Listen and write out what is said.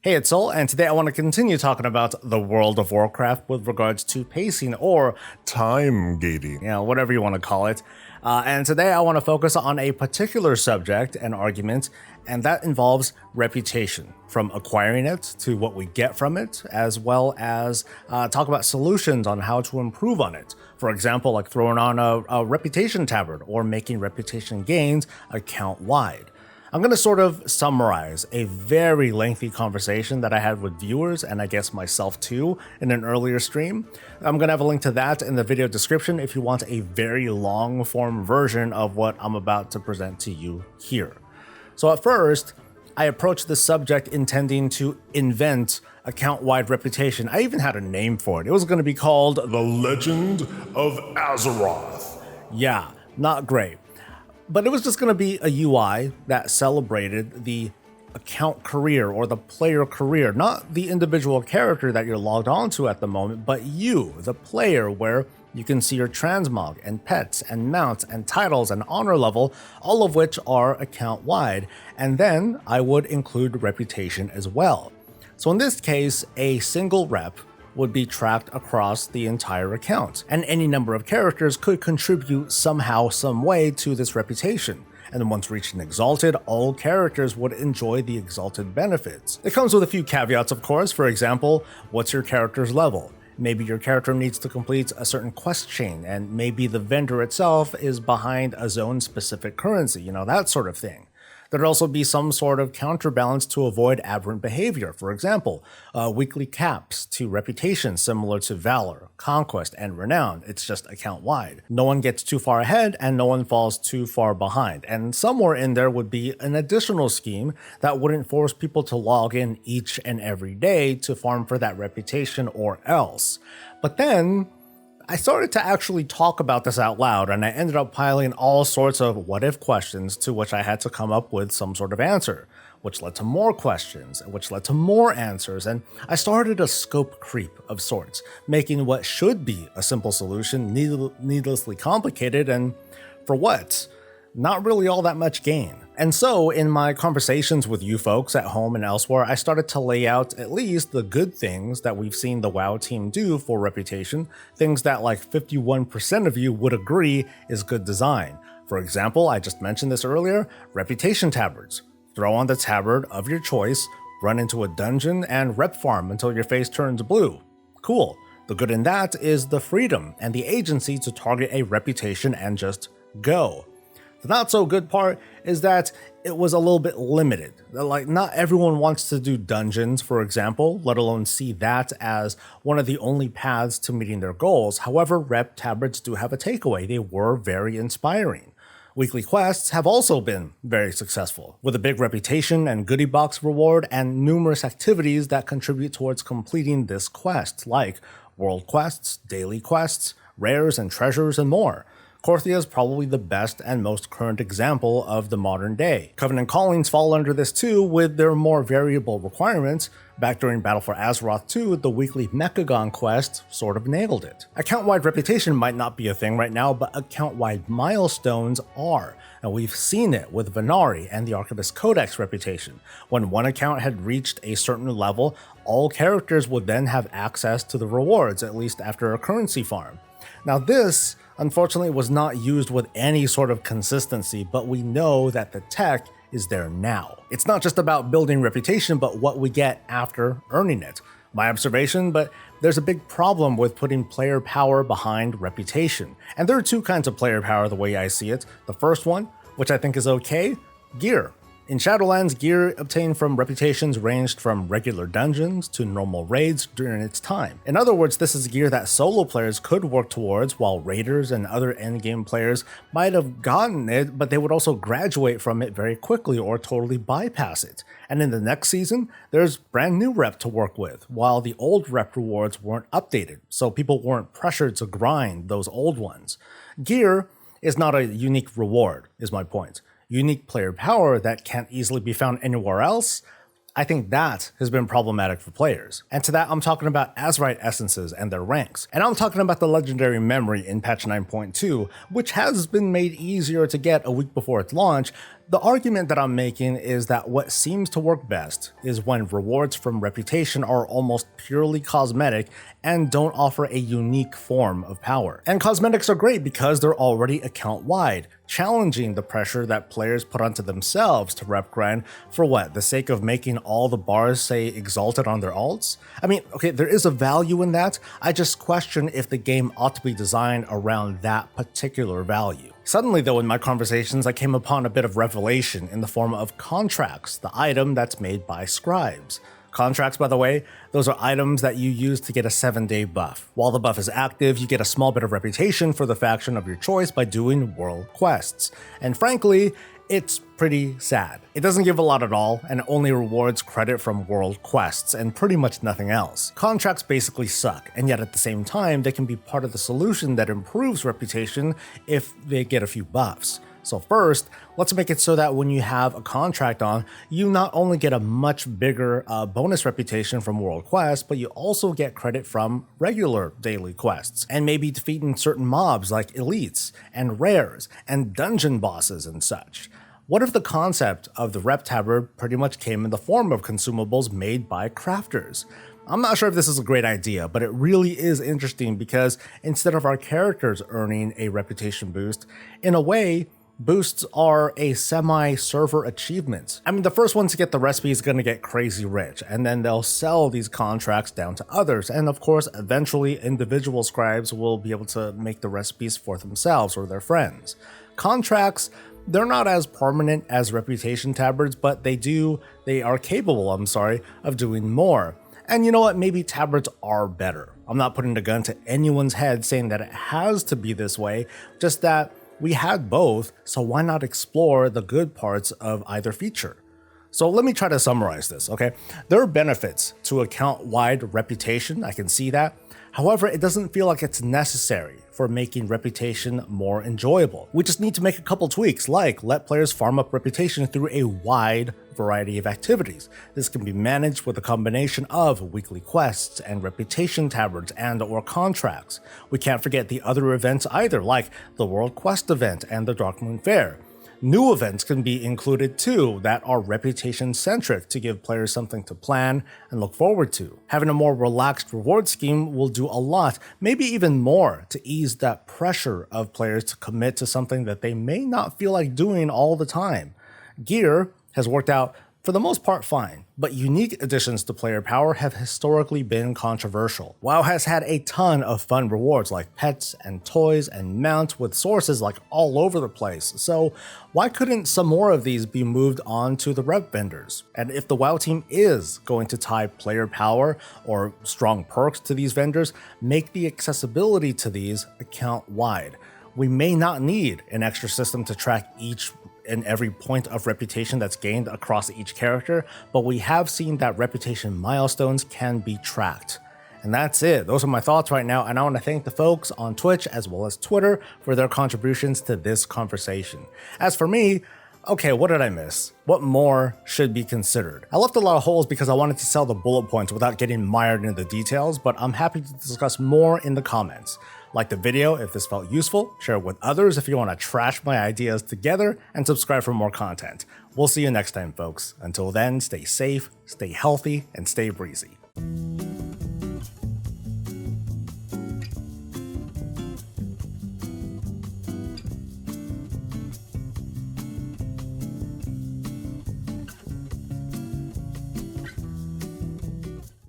Hey, it's Soul, and today I want to continue talking about the world of Warcraft with regards to pacing or Time gating. whatever you want to call it. And today I want to focus on a particular subject and argument, and that involves reputation, from acquiring it to what we get from it, as well as talk about solutions on how to improve on it. For example, like throwing on a reputation tabard or making reputation gains account-wide. I'm going to sort of summarize a very lengthy conversation that I had with viewers, and I guess myself too, in an earlier stream. I'm going to have a link to that in the video description if you want a very long form version of what I'm about to present to you here. So at first, I approached the subject intending to invent account-wide reputation. I even had a name for it. It was going to be called The Legend of Azeroth. Yeah, not great. But it was just going to be a UI that celebrated the account career or the player career, not the individual character that you're logged onto at the moment, but you, the player, where you can see your transmog and pets and mounts and titles and honor level, all of which are account wide. And then I would include reputation as well. So in this case, a single rep would be tracked across the entire account, and any number of characters could contribute somehow, some way to this reputation. And then once reaching Exalted, all characters would enjoy the Exalted benefits. It comes with a few caveats, of course. For example, what's your character's level? Maybe your character needs to complete a certain quest chain, and maybe the vendor itself is behind a zone-specific currency, that sort of thing. There'd also be some sort of counterbalance to avoid aberrant behavior. For example, weekly caps to reputation similar to Valor, Conquest, and Renown. It's just account-wide. No one gets too far ahead and no one falls too far behind. And somewhere in there would be an additional scheme that wouldn't force people to log in each and every day to farm for that reputation or else. But then I started to actually talk about this out loud, and I ended up piling all sorts of what-if questions to which I had to come up with some sort of answer, which led to more questions, which led to more answers, and I started a scope creep of sorts, making what should be a simple solution needlessly complicated, and for what? Not really all that much gain. And so, in my conversations with you folks at home and elsewhere, I started to lay out at least the good things that we've seen the WoW team do for reputation, things that like 51% of you would agree is good design. For example, I just mentioned this earlier, reputation tabards. Throw on the tabard of your choice, run into a dungeon, and rep farm until your face turns blue. Cool. The good in that is the freedom and the agency to target a reputation and just go. The not so good part is that it was a little bit limited. Like, not everyone wants to do dungeons, for example, let alone see that as one of the only paths to meeting their goals. However, rep tabards do have a takeaway. They were very inspiring. Weekly quests have also been very successful, with a big reputation and goodie box reward and numerous activities that contribute towards completing this quest, like world quests, daily quests, rares and treasures, and more. Korthia is probably the best and most current example of the modern day. Covenant Callings fall under this too, with their more variable requirements. Back during Battle for Azeroth 2, the weekly Mechagon quest sort of nailed it. Account-wide reputation might not be a thing right now, but account-wide milestones are. And we've seen it with Venari and the Archivist Codex reputation. When one account had reached a certain level, all characters would then have access to the rewards, at least after a currency farm. Now this, unfortunately, was not used with any sort of consistency, but we know that the tech is there now. It's not just about building reputation, but what we get after earning it. My observation, but there's a big problem with putting player power behind reputation. And there are two kinds of player power the way I see it. The first one, which I think is okay, gear. In Shadowlands, gear obtained from reputations ranged from regular dungeons to normal raids during its time. In other words, this is gear that solo players could work towards, while raiders and other endgame players might have gotten it, but they would also graduate from it very quickly or totally bypass it. And in the next season, there's brand new rep to work with, while the old rep rewards weren't updated, so people weren't pressured to grind those old ones. Gear is not a unique reward, is my point. Unique player power that can't easily be found anywhere else, I think that has been problematic for players. And to that, I'm talking about Azerite essences and their ranks. And I'm talking about the legendary memory in patch 9.2, which has been made easier to get a week before its launch, The argument that I'm making is that what seems to work best is when rewards from reputation are almost purely cosmetic and don't offer a unique form of power. And cosmetics are great because they're already account-wide, challenging the pressure that players put onto themselves to rep grind for what, the sake of making all the bars say exalted on their alts? I mean, okay, there is a value in that, I just question if the game ought to be designed around that particular value. Suddenly though, in my conversations, I came upon a bit of revelation in the form of contracts, the item that's made by scribes. Contracts, by the way, those are items that you use to get a 7-day buff. While the buff is active, you get a small bit of reputation for the faction of your choice by doing world quests. And frankly, it's pretty sad. It doesn't give a lot at all, and it only rewards credit from world quests, and pretty much nothing else. Contracts basically suck, and yet at the same time, they can be part of the solution that improves reputation if they get a few buffs. So first, let's make it so that when you have a contract on, you not only get a much bigger bonus reputation from world quests, but you also get credit from regular daily quests, and maybe defeating certain mobs like elites, and rares, and dungeon bosses and such. What if the concept of the rep tabard pretty much came in the form of consumables made by crafters? I'm not sure if this is a great idea, but it really is interesting because instead of our characters earning a reputation boost, in a way, boosts are a semi-server achievement. I mean, the first one to get the recipe is going to get crazy rich, and then they'll sell these contracts down to others, and of course, eventually individual scribes will be able to make the recipes for themselves or their friends. Contracts, they're not as permanent as reputation tabards, but they are capable, of doing more. And you know what, maybe tabards are better. I'm not putting a gun to anyone's head saying that it has to be this way, just that we had both, so why not explore the good parts of either feature? So let me try to summarize this, okay? There are benefits to account-wide reputation, I can see that. However, it doesn't feel like it's necessary for making reputation more enjoyable. We just need to make a couple tweaks, like let players farm up reputation through a wide variety of activities. This can be managed with a combination of weekly quests and reputation tabards and/or contracts. We can't forget the other events either, like the World Quest event and the Darkmoon Fair. New events can be included too that are reputation-centric to give players something to plan and look forward to. Having a more relaxed reward scheme will do a lot, maybe even more, to ease that pressure of players to commit to something that they may not feel like doing all the time. Gear has worked out for the most part fine, but unique additions to player power have historically been controversial. WoW has had a ton of fun rewards like pets and toys and mounts with sources like all over the place, so why couldn't some more of these be moved on to the rep vendors? And if the WoW team is going to tie player power or strong perks to these vendors, make the accessibility to these account-wide. We may not need an extra system to track each and every point of reputation that's gained across each character, but we have seen that reputation milestones can be tracked. And that's it. Those are my thoughts right now, and I want to thank the folks on Twitch as well as Twitter for their contributions to this conversation. As for me, okay, what did I miss? What more should be considered? I left a lot of holes because I wanted to sell the bullet points without getting mired into the details, but I'm happy to discuss more in the comments. Like the video if this felt useful, share it with others if you want to trash my ideas together, and subscribe for more content. We'll see you next time, folks. Until then, stay safe, stay healthy, and stay breezy.